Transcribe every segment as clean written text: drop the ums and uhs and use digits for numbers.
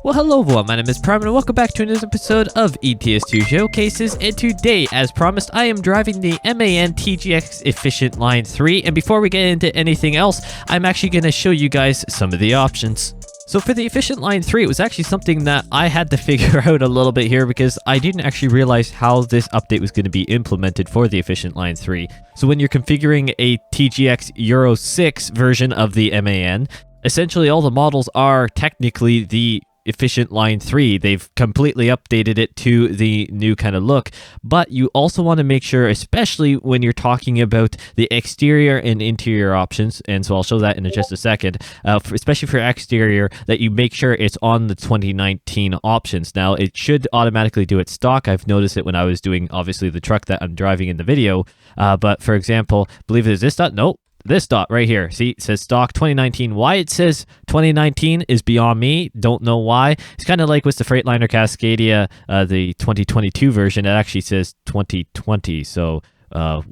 Well, hello everyone, my name is Prime and welcome back to another episode of ETS2 Showcases, and today, as promised, I am driving the MAN TGX Efficient Line 3, and before we get into anything else, I'm actually going to show you guys some of the options. So for the Efficient Line 3, it was actually something that I had to figure out a little bit here because I didn't actually realize how this update was going to be implemented for the Efficient Line 3. So when you're configuring a TGX Euro 6 version of the MAN, essentially all the models are technically the Efficient Line 3. They've completely updated it to the new kind of look, but you also want to make sure, especially when you're talking about the exterior and interior options, and so I'll show that in just a second, especially for exterior, that you make sure it's on the 2019 options. Now, it should automatically do its stock. I've noticed it when I was doing, obviously, the truck that I'm driving in the video, but for example, believe it is this dot? Nope. This dot right here, see, it says stock 2019. Why it says 2019 is beyond me. Don't know why. It's kind of like with the Freightliner Cascadia, the 2022 version. It actually says 2020, so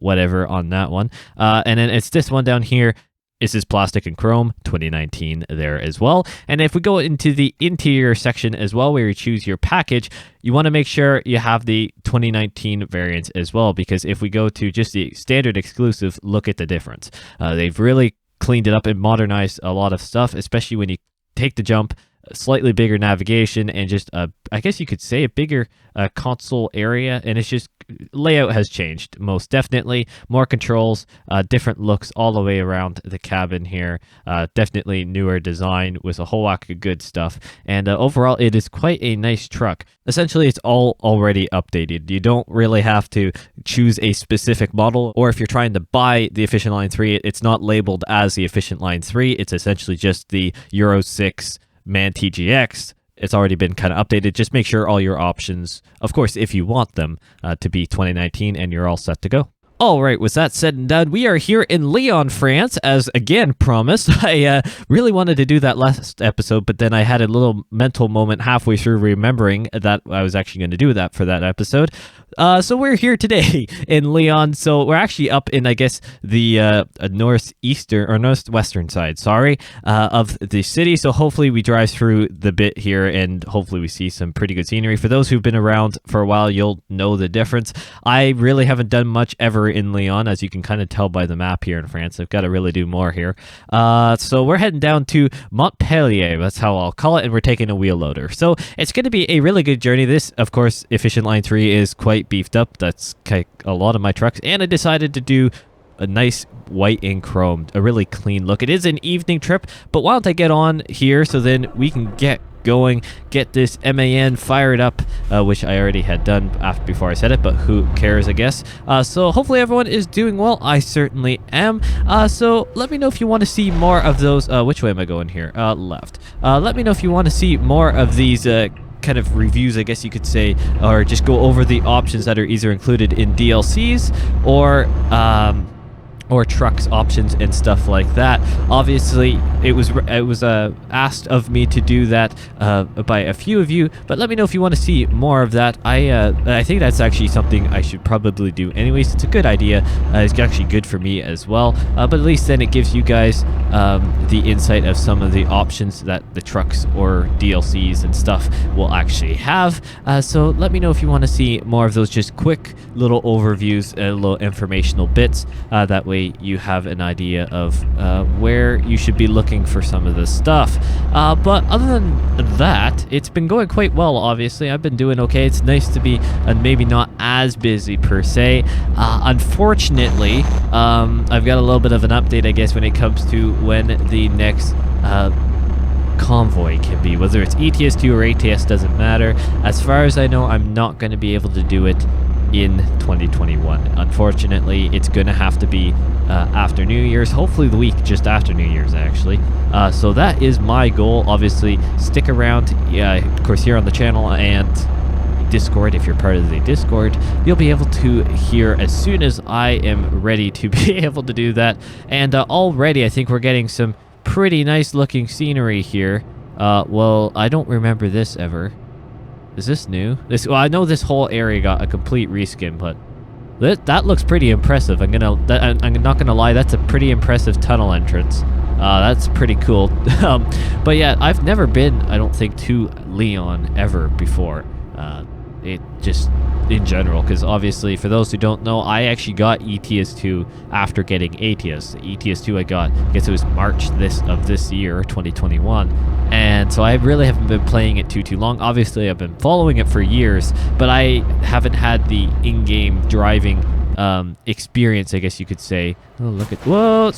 whatever on that one. And then it's this one down here. This is plastic and chrome, 2019 there as well. And if we go into the interior section as well, where you choose your package, you want to make sure you have the 2019 variants as well, because if we go to just the standard exclusive, look at the difference. They've really cleaned it up and modernized a lot of stuff, especially when you take the jump, slightly bigger navigation, and just I guess you could say a bigger console area, and it's just layout has changed most definitely. More controls, different looks all the way around the cabin here. Definitely newer design with a whole lot of good stuff, and overall it is quite a nice truck. Essentially, it's all already updated. You don't really have to choose a specific model, or if you're trying to buy the Efficient Line 3, it's not labeled as the Efficient Line 3. It's essentially just the Euro 6 MAN TGX. It's already been kind of updated. Just make sure all your options, of course, if you want them to be 2019, and you're all set to go. All right, with that said and done, we are here in Lyon, France, as again promised. I really wanted to do that last episode, but then I had a little mental moment halfway through remembering that I was actually going to do that for that episode. So we're here today in Lyon. So we're actually up in, I guess, the northeastern or northwestern side, of the city. So hopefully we drive through the bit here, and hopefully we see some pretty good scenery. For those who've been around for a while, you'll know the difference. I really haven't done much ever in Lyon, as you can kind of tell by the map here in France. I've got to really do more here. So we're heading down to Montpellier. That's how I'll call it, and we're taking a wheel loader. So it's going to be a really good journey. This, of course, Efficient Line 3 is quite beefed up. That's a lot of my trucks, and I decided to do a nice white and chrome, a really clean look. It is an evening trip, but why don't I get on here so then we can get going, get this MAN fired up, which I already had done before I said it, but who cares, I guess. So hopefully everyone is doing well. I certainly am. So let me know if you want to see more of those. Which way am I going here? Left. Let me know if you want to see more of these kind of reviews, I guess you could say, or just go over the options that are either included in DLCs or trucks options and stuff like that. Obviously, it was asked of me to do that by a few of you, but let me know if you want to see more of that. I think that's actually something I should probably do anyways. It's a good idea. It's actually good for me as well, but at least then it gives you guys the insight of some of the options that the trucks or DLCs and stuff will actually have. So let me know if you want to see more of those just quick little overviews, little informational bits. That way you have an idea of where you should be looking for some of this stuff. But other than that, it's been going quite well. Obviously, I've been doing okay. It's nice to be maybe not as busy per se. Unfortunately, I've got a little bit of an update, I guess, when it comes to when the next convoy can be. Whether it's ETS2 or ATS doesn't matter. As far as I know, I'm not going to be able to do it in 2021. Unfortunately, it's going to have to be after New Year's, hopefully the week just after New Year's, actually. So that is my goal. Obviously, stick around, of course, here on the channel and Discord. If you're part of the Discord, you'll be able to hear as soon as I am ready to be able to do that. And already, I think we're getting some pretty nice looking scenery here. Well, I don't remember this ever. Is this new? Well, I know this whole area got a complete reskin, but that looks pretty impressive. I'm not gonna lie, that's a pretty impressive tunnel entrance. That's pretty cool. But yeah, I've never been, I don't think, to Lyon ever before. It just in general, because obviously, for those who don't know, I actually got ETS2 after getting ATS. ETS2 I got, I guess it was March of this year, 2021. And so I really haven't been playing it too long. Obviously, I've been following it for years, but I haven't had the in-game driving experience, I guess you could say. Oh, look at, whoa,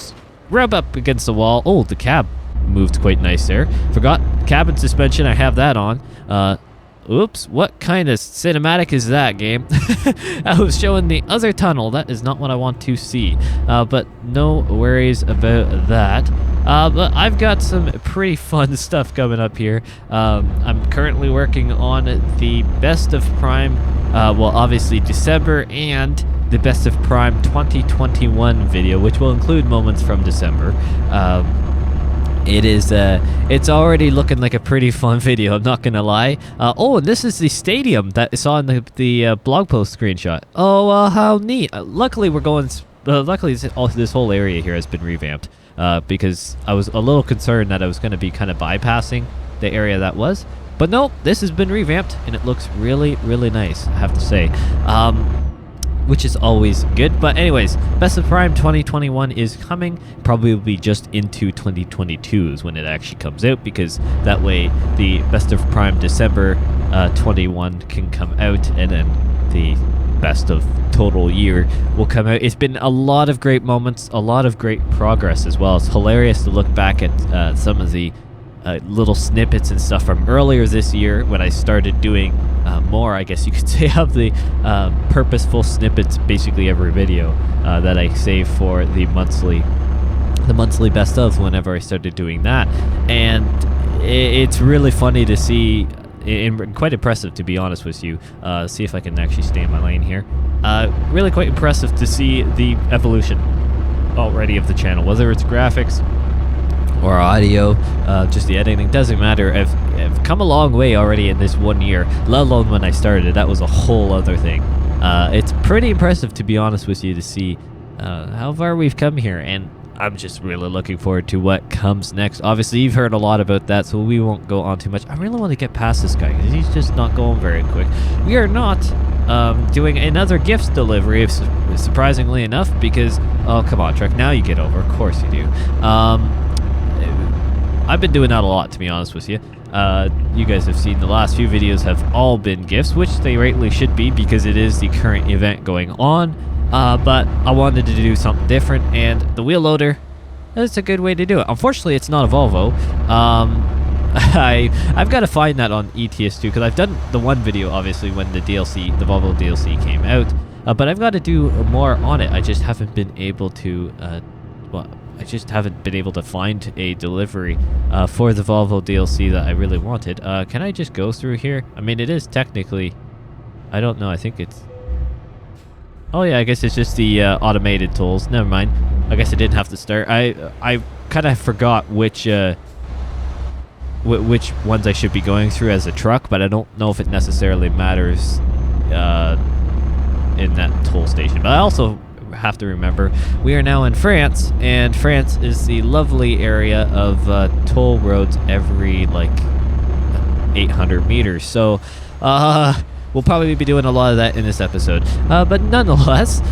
rub up against the wall. Oh, the cab moved quite nice there. Forgot cabin suspension, I have that on. Oops, what kind of cinematic is that, game? I was showing the other tunnel. That is not what I want to see. But no worries about that. But I've got some pretty fun stuff coming up here. I'm currently working on the Best of Prime, well, obviously December, and the Best of Prime 2021 video, which will include moments from December. It's already looking like a pretty fun video, I'm not gonna lie. Oh, and this is the stadium that I saw in the blog post screenshot. Oh, how neat. Luckily we're going, luckily this whole area here has been revamped, because I was a little concerned that I was gonna be kind of bypassing the area that was. But no, this has been revamped and it looks really, really nice, I have to say. Which is always good. But anyways, Best of Prime 2021 is coming. Probably will be just into 2022 is when it actually comes out, because that way the Best of Prime December 21 can come out, and then the Best of Total Year will come out. It's been a lot of great moments, a lot of great progress as well. It's hilarious to look back at some of the little snippets and stuff from earlier this year when I started doing more, I guess you could say, of the purposeful snippets basically every video that I save for the monthly best of whenever I started doing that. And it's really funny to see, and quite impressive, to be honest with you. See if I can actually stay in my lane here. Really quite impressive to see the evolution already of the channel, whether it's graphics or audio, just the editing, doesn't matter. I've come a long way already in this 1 year, let alone when I started. That was a whole other thing. It's pretty impressive, to be honest with you, to see how far we've come here, and I'm just really looking forward to what comes next. Obviously, you've heard a lot about that, so we won't go on too much. I really want to get past this guy, because he's just not going very quick. We are not doing another gifts delivery, surprisingly enough, because, oh, come on, Trek, now you get over. Of course you do. I've been doing that a lot, to be honest with you. You guys have seen the last few videos have all been gifts, which they rightly should be, because it is the current event going on. But I wanted to do something different, and the wheel loader, that's a good way to do it. Unfortunately, it's not a Volvo. I've got to find that on ETS2, because I've done the one video, obviously, when the Volvo DLC came out. But I've got to do more on it. I just haven't been able to, I just haven't been able to find a delivery for the Volvo DLC that I really wanted. Can I just go through here? I mean, it is technically, I don't know, I think it's, oh yeah, I guess it's just the automated tools. Never mind. I guess I didn't have to start. I kind of forgot which ones I should be going through as a truck, but I don't know if it necessarily matters in that toll station. But I also have to remember we are now in France, and France is the lovely area of toll roads every like 800 meters. So we'll probably be doing a lot of that in this episode. But nonetheless,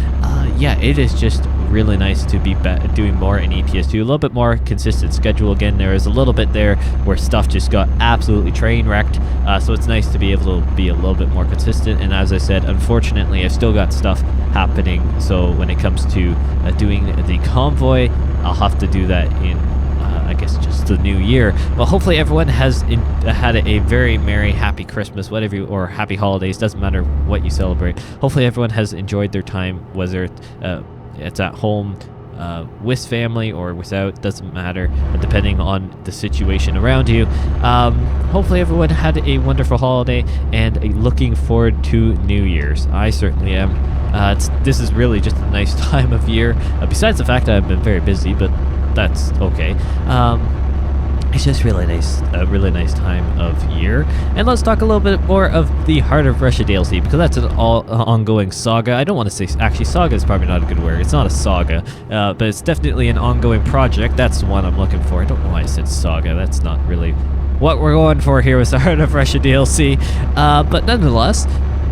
yeah, it is just really nice to be doing more in ETS2, a little bit more consistent schedule again. There is a little bit there where stuff just got absolutely train wrecked, so it's nice to be able to be a little bit more consistent. And as I said, unfortunately, I've still got stuff happening, so when it comes to doing the convoy, I'll have to do that in I guess just the new year. But hopefully everyone has had a very merry, happy Christmas, whatever or happy holidays, doesn't matter what you celebrate. Hopefully everyone has enjoyed their time, whether it's at home with family or without, doesn't matter, depending on the situation around you. Hopefully everyone had a wonderful holiday and looking forward to New Year's. I certainly am. This is really just a nice time of year, besides the fact that I've been very busy, but that's okay. it's just really nice, a really nice time of year. And let's talk a little bit more of the Heart of Russia DLC, because that's an ongoing saga. I don't want to say, actually, saga is probably not a good word. It's not a saga, but it's definitely an ongoing project. That's the one I'm looking for. I don't know why I said saga. That's not really what we're going for here with the Heart of Russia DLC. But nonetheless,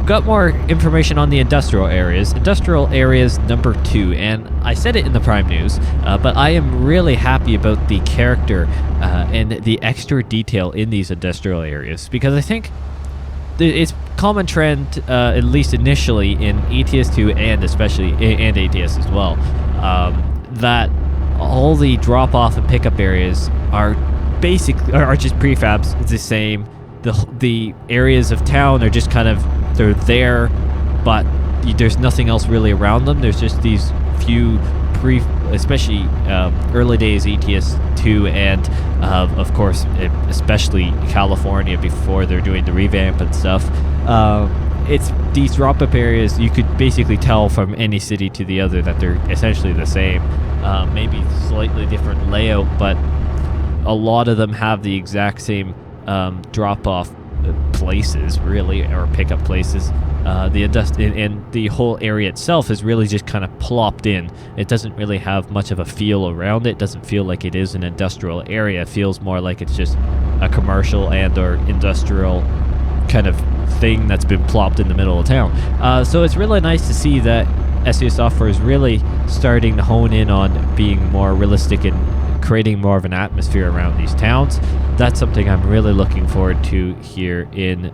got more information on the industrial areas. Industrial areas number 2, and I said it in the Prime News, but I am really happy about the character and the extra detail in these industrial areas, because I think it's common trend, at least initially in ETS2 and especially and ATS as well, that all the drop-off and pickup areas are just prefabs. It's the same. The areas of town are just kind of, they're there, but there's nothing else really around them. There's just these few especially early days ETS2 and of course especially California before they're doing the revamp and stuff. It's these drop-up areas, you could basically tell from any city to the other that they're essentially the same, maybe slightly different layout, but a lot of them have the exact same drop-off places, really, or pickup places. And the whole area itself is really just kind of plopped in. It doesn't really have much of a feel around it. It doesn't feel like it is an industrial area. It feels more like it's just a commercial and or industrial kind of thing that's been plopped in the middle of town. So it's really nice to see that SES Software is really starting to hone in on being more realistic and creating more of an atmosphere around these towns. That's something I'm really looking forward to here in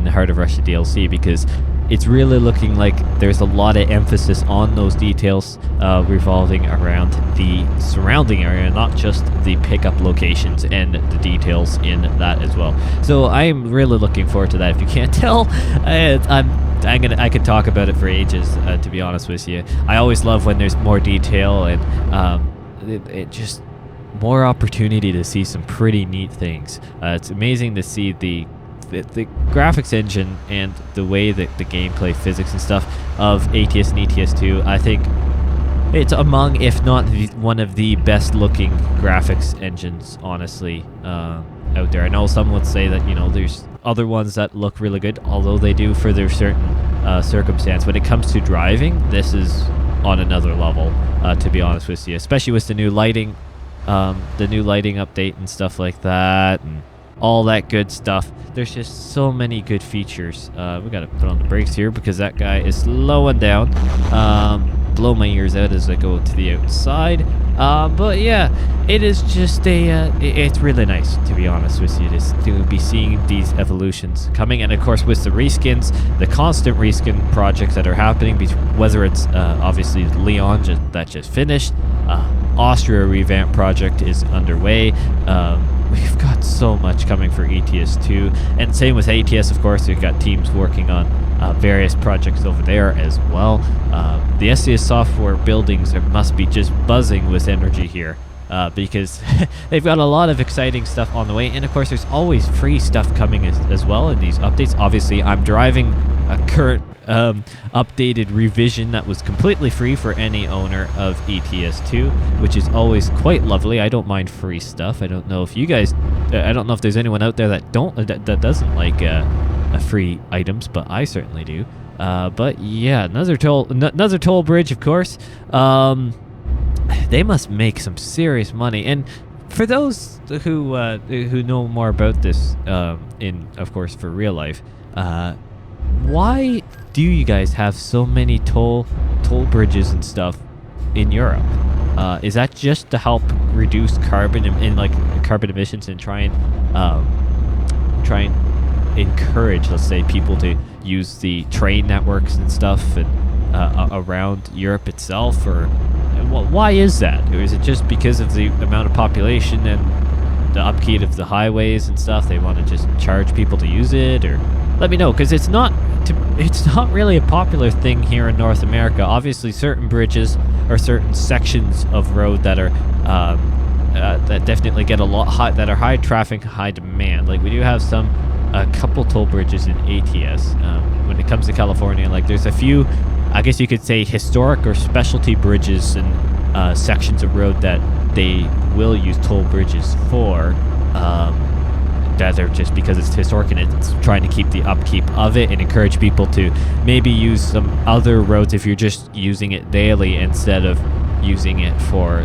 the Heart of Russia DLC, because it's really looking like there's a lot of emphasis on those details revolving around the surrounding area, not just the pickup locations and the details in that as well. So I am really looking forward to that. If you can't tell, I could talk about it for ages, to be honest with you. I always love when there's more detail and it just more opportunity to see some pretty neat things. It's amazing to see the graphics engine and the way that the gameplay physics and stuff of ATS and ETS2. I think it's among, if not one of the best looking graphics engines, honestly, out there. I know some would say that, there's other ones that look really good, although they do for their certain circumstance. When it comes to driving, this is on another level, to be honest with you, especially with the new lighting update and stuff like that, and all that good stuff. There's just so many good features. We gotta put on the brakes here because that guy is slowing down. Blow my ears out as I go to the outside. But yeah, it is just it's really nice, to be honest with you, to be seeing these evolutions coming. And of course with the reskins, the constant reskin projects that are happening, whether it's obviously Lyon that just finished, Austria revamp project is underway. We've got so much coming for ETS2, and same with ATS, of course. We've got teams working on various projects over there as well. The SES Software buildings must be just buzzing with energy here, because they've got a lot of exciting stuff on the way, and of course there's always free stuff coming as well in these updates. Obviously, I'm driving a current updated revision that was completely free for any owner of ETS2, which is always quite lovely. I don't mind free stuff. I don't know if you guys, I don't know if there's anyone out there that doesn't like free items, but I certainly do. But yeah, another toll bridge, of course. They must make some serious money. And for those who know more about this, of course, for real life, why do you guys have so many toll bridges and stuff in Europe? Is that just to help reduce carbon emissions and try and encourage, let's say, people to use the train networks and stuff and around Europe itself, or why is that? Or is it just because of the amount of population and the upkeep of the highways and stuff? They want to just charge people to use it? Or let me know, because it's not really a popular thing here in North America. Obviously, certain bridges or certain sections of road that are that definitely get that are high traffic, high demand. Like we do have a couple toll bridges in ATS. When it comes to California, like there's a few, I guess you could say, historic or specialty bridges and sections of road that they will use toll bridges for. That are just because it's historic, and it's trying to keep the upkeep of it and encourage people to maybe use some other roads if you're just using it daily instead of using it for,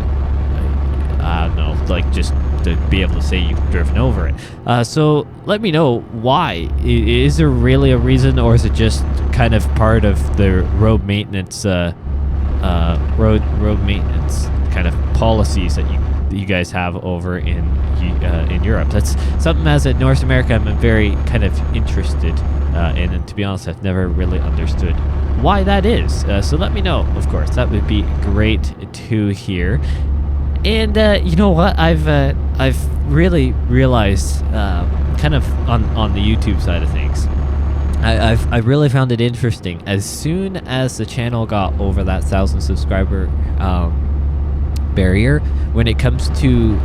I don't know, like just to be able to say you've driven over it. So let me know why. Is there really a reason, or is it just kind of part of the road maintenance, road maintenance kind of policies that you guys have over in Europe? That's something as a North America I'm very kind of interested in, and to be honest, I've never really understood why that is. So let me know, of course. That would be great to hear. And you know what? I've really realized, kind of on the YouTube side of things, I really found it interesting. As soon as the channel got over that 1,000 subscriber barrier, when it comes to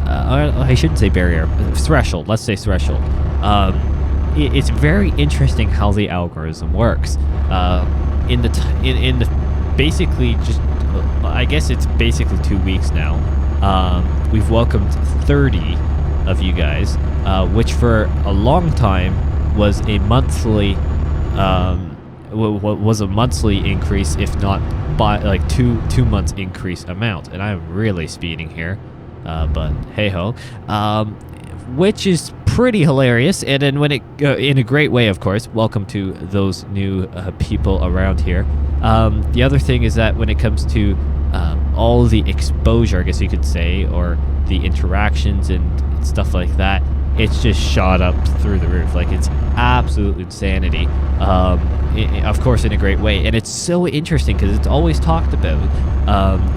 I shouldn't say barrier, threshold, let's say threshold, it's very interesting how the algorithm works. In the basically just, I guess it's basically 2 weeks now, we've welcomed 30 of you guys, which for a long time was a monthly increase, if not by like two months increase amount. And I'm really speeding here, but hey ho, which is pretty hilarious. And then when it in a great way, of course, welcome to those new people around here. The other thing is that when it comes to all the exposure, I guess you could say, or the interactions and stuff like that, it's just shot up through the roof. Like, it's absolute insanity, of course, in a great way. And it's so interesting because it's always talked about,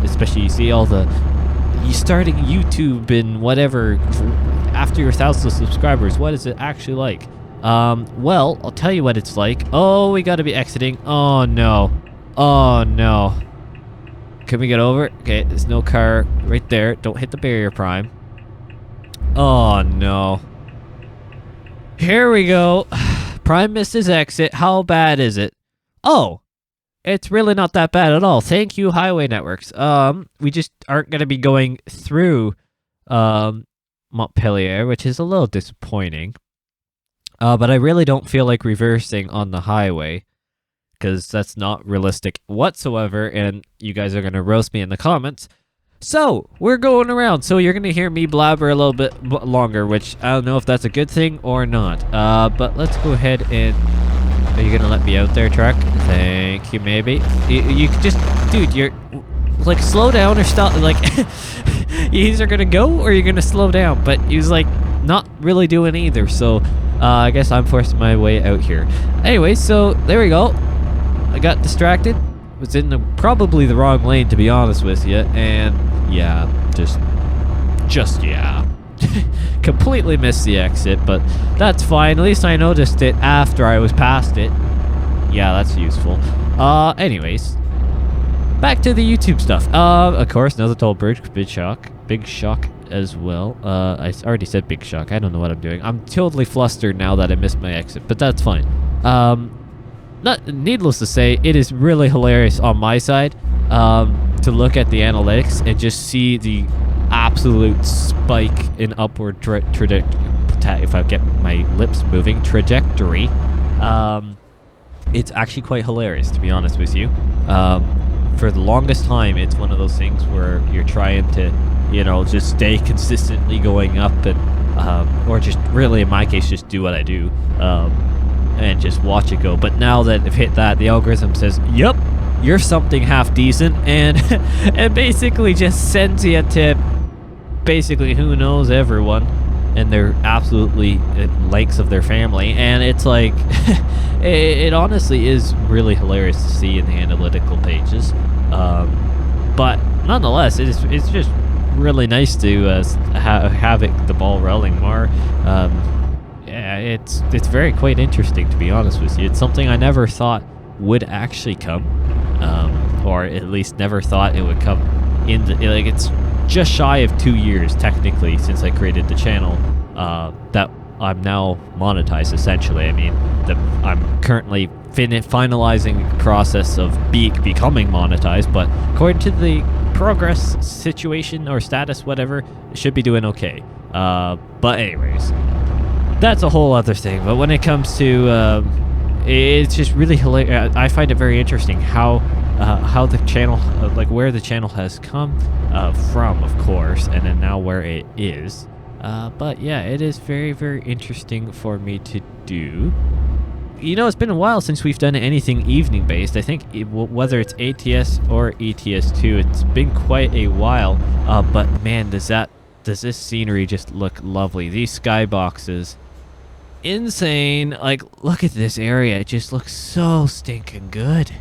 especially you see all the, you starting YouTube and whatever after your 1,000 subscribers. What is it actually like? Well, I'll tell you what it's like. Oh, we got to be exiting. Oh no. Oh no. Can we get over? Okay, there's no car right there. Don't hit the barrier, Prime. Oh no. Here we go. Prime missed his exit. How bad is it? Oh, it's really not that bad at all. Thank you, highway networks. We just aren't going to be going through Montpellier, which is a little disappointing. But I really don't feel like reversing on the highway, because that's not realistic whatsoever, and you guys are going to roast me in the comments. So, we're going around, so you're going to hear me blabber a little bit longer, which I don't know if that's a good thing or not. But let's go ahead and... Are you going to let me out there, truck? Thank you, maybe. You just... Dude, you're... Like, slow down or stop. Like, you either going to go or you're going to slow down. But he was, like, not really doing either, so... I guess I'm forcing my way out here. Anyway, so there we go. I got distracted. Was in probably the wrong lane, to be honest with you. And yeah, just yeah. Completely missed the exit, but that's fine. At least I noticed it after I was past it. Yeah, that's useful. Anyways, back to the YouTube stuff. Of course, another toll bridge. Big shock as well. I already said big shock. I don't know what I'm doing. I'm totally flustered now that I missed my exit, but that's fine. Not needless to say, it is really hilarious on my side to look at the analytics and just see the absolute spike in upward trajectory. If I get my lips moving, trajectory. It's actually quite hilarious, to be honest with you. For the longest time, it's one of those things where you're trying to, you know, just stay consistently going up, and or just really, in my case, just do what I do. And just watch it go. But now that I've hit that, the algorithm says, "Yep, you're something half decent," and and basically just sends you to basically who knows everyone, and they're absolutely at lengths of their family. And it's like, it honestly is really hilarious to see in the analytical pages. But nonetheless, it's just really nice to have the ball rolling more. Yeah, it's very quite interesting, to be honest with you. It's something I never thought would actually come, or at least never thought it would come in the, like, it's just shy of 2 years technically since I created the channel, that I'm now monetized essentially. I mean, I'm currently finalizing the process of becoming monetized, but according to the progress situation or status, whatever, it should be doing okay. But anyways, that's a whole other thing. But when it comes to it's just really hilarious. I find it very interesting how the channel, like where the channel has come from, of course, and then now where it is. But yeah, it is very, very interesting for me to do. You know, it's been a while since we've done anything evening based. I think whether it's ATS or ETS2, it's been quite a while. But man, does this scenery just look lovely? These skyboxes, insane. Like, look at this area. It just looks so stinking good.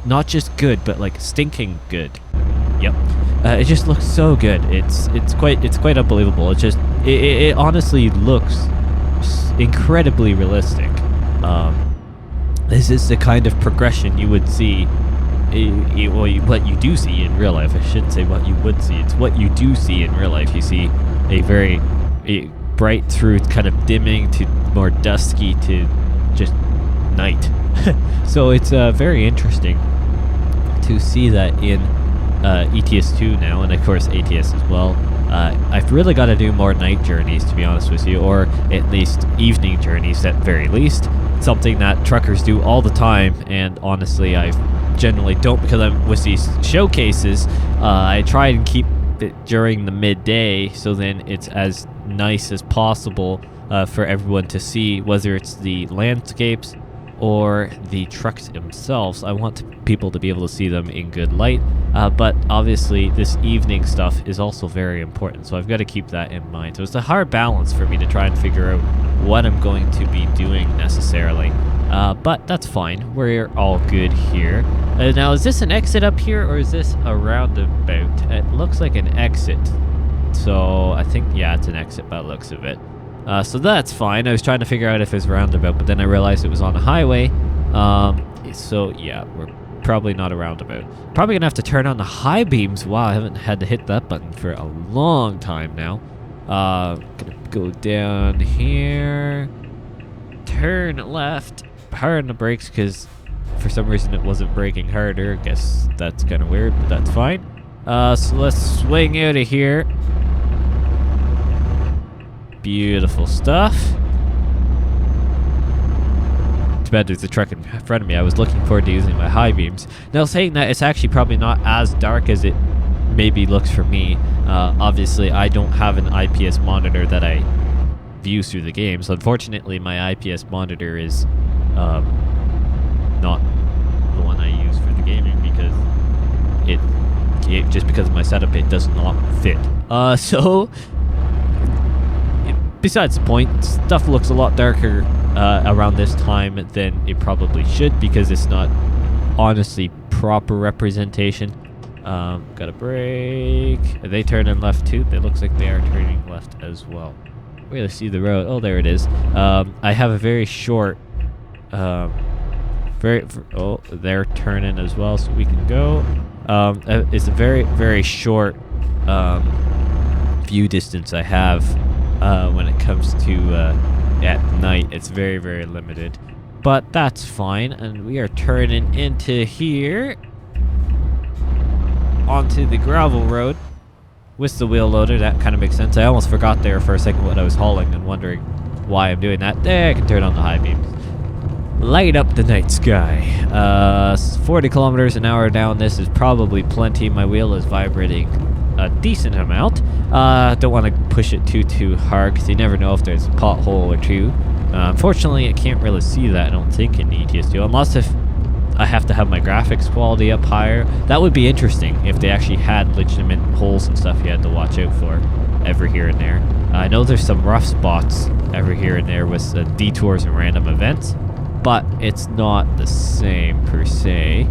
Not just good, but like stinking good. Yep. It just looks so good. It's quite unbelievable. It honestly looks incredibly realistic. This is the kind of progression you would see, what you do see in real life. I shouldn't say what you would see. It's what you do see in real life. You see a very bright through kind of dimming to more dusky to just night. So it's very interesting to see that in ETS2 now, and of course ATS as well. I've really got to do more night journeys, to be honest with you, or at least evening journeys at very least. Something that truckers do all the time, and honestly I generally don't, because I'm with these showcases. I try and keep it during the midday, so then it's as nice as possible for everyone to see, whether it's the landscapes or the trucks themselves. I want people to be able to see them in good light, but obviously this evening stuff is also very important, so I've got to keep that in mind. So it's a hard balance for me to try and figure out what I'm going to be doing necessarily, but that's fine. We're all good here. Now, is this an exit up here, or is this a roundabout? It looks like an exit, so I think, yeah, it's an exit by the looks of it. So that's fine. I was trying to figure out if it's roundabout, but then I realized it was on a highway. So yeah, we're probably not a roundabout. Probably gonna have to turn on the high beams. Wow, I haven't had to hit that button for a long time now. Gonna go down here, turn left, hard on the brakes because for some reason it wasn't braking harder. I guess that's kind of weird, but that's fine. So let's swing out of here. Beautiful stuff. Too bad there's a truck in front of me. I was looking forward to using my high beams. Now, saying that, it's actually probably not as dark as it maybe looks for me. Obviously, I don't have an IPS monitor that I view through the game, so unfortunately my IPS monitor is not the one I use for the gaming, because it just because of my setup, it does not fit. So besides the point, stuff looks a lot darker around this time than it probably should, because it's not honestly proper representation. Gotta brake. Are they turning left too? It looks like they are turning left as well. Where do I see the road? Oh, there it is. I have a very short, oh, they're turning as well, so we can go. It's a very, very short view distance I have. When it comes to at night, it's very, very limited, but that's fine. And we are turning into here onto the gravel road with the wheel loader. That kind of makes sense. I almost forgot there for a second what I was hauling and wondering why I'm doing that. There, I can turn on the high beams, light up the night sky. 40 kilometers an hour down this is probably plenty. My wheel is vibrating a decent amount. Don't want to push it too hard, because you never know if there's a pothole or two. Unfortunately, I can't really see that, I don't think, in ETS2, unless if I have to have my graphics quality up higher. That would be interesting if they actually had legitimate holes and stuff you had to watch out for every here and there. I know there's some rough spots every here and there with detours and random events, but it's not the same per se.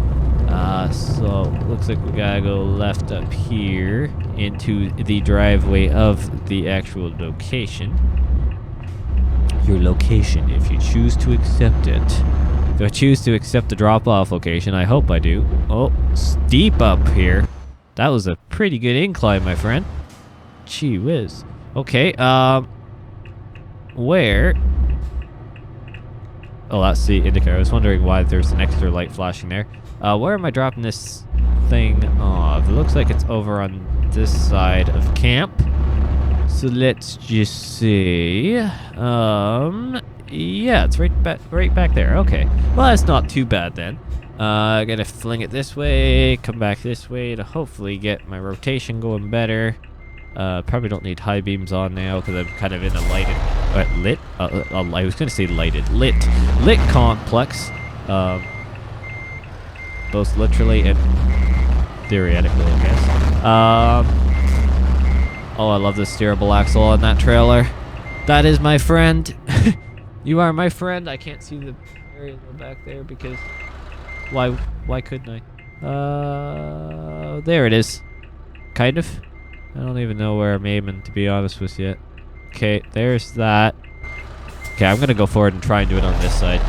So looks like we gotta go left up here into the driveway of the actual location. Your location, if you choose to accept it. If I choose to accept the drop-off location, I hope I do. Oh, steep up here. That was a pretty good incline, my friend. Gee whiz. Okay, where? Oh, that's the indicator. I was wondering why there's an extra light flashing there. Where am I dropping this thing off. It looks like it's over on this side of camp. So let's just see. Yeah, it's right back there. Okay. Well, that's not too bad then. Gonna fling it this way, come back this way to hopefully get my rotation going better. Probably don't need high beams on now because I'm kind of in a lighted, I was gonna say lit complex. Both literally and theoretically, I guess. Oh, I love the steerable axle on that trailer. That is my friend. You are my friend. I can't see the area back there because why couldn't I? There it is. Kind of. I don't even know where I'm aiming, to be honest with you. Okay, there's that. Okay, I'm gonna go forward and try and do it on this side.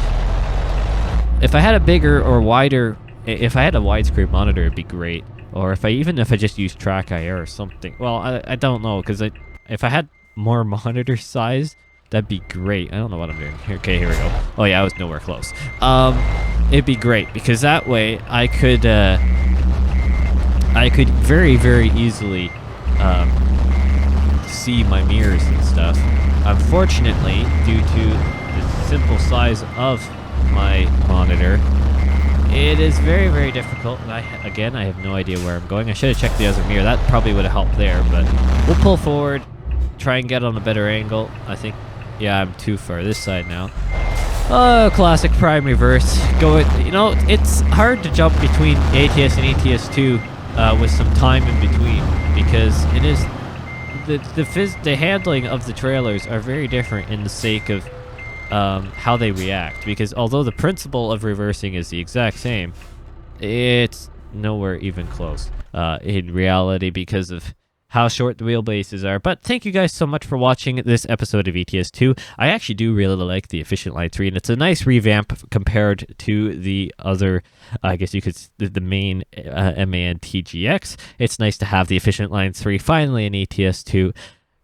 If I had a bigger or wider, if I had a widescreen monitor, it'd be great. Or if I just use track IR or something. Well, I don't know, because if I had more monitor size, that'd be great. I don't know what I'm doing here. Okay, here we go. Oh yeah, I was nowhere close. It'd be great because that way I could very, very easily see my mirrors and stuff. Unfortunately, due to the simple size of my monitor, it is very, very difficult. And I have no idea where I'm going. I should have checked the other mirror. That probably would have helped there, but we'll pull forward, try and get on a better angle. I think, yeah, I'm too far this side now. Oh, classic prime reverse. It's hard to jump between ATS and ETS2 with some time in between because it is the handling of the trailers are very different in the sake of how they react, because although the principle of reversing is the exact same, it's nowhere even close in reality because of how short the wheelbases are. But thank you guys so much for watching this episode of ETS2. I actually do really like the Efficient Line 3, and it's a nice revamp compared to the other, I guess you could, the main MAN TGX. It's nice to have the Efficient Line 3 finally in ETS2.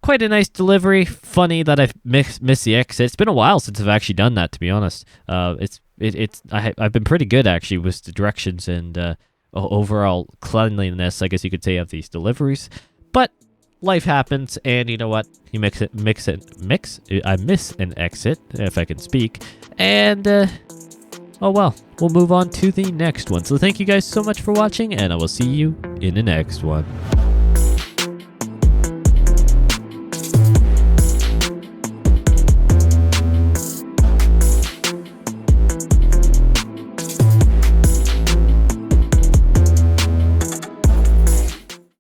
Quite a nice delivery. Funny that I've missed the exit. It's been a while since I've actually done that, to be honest. I've been pretty good actually with the directions and overall cleanliness, I guess you could say, of these deliveries. But life happens, and you know what? You I miss an exit, if I can speak. And oh well, we'll move on to the next one. So thank you guys so much for watching, and I will see you in the next one.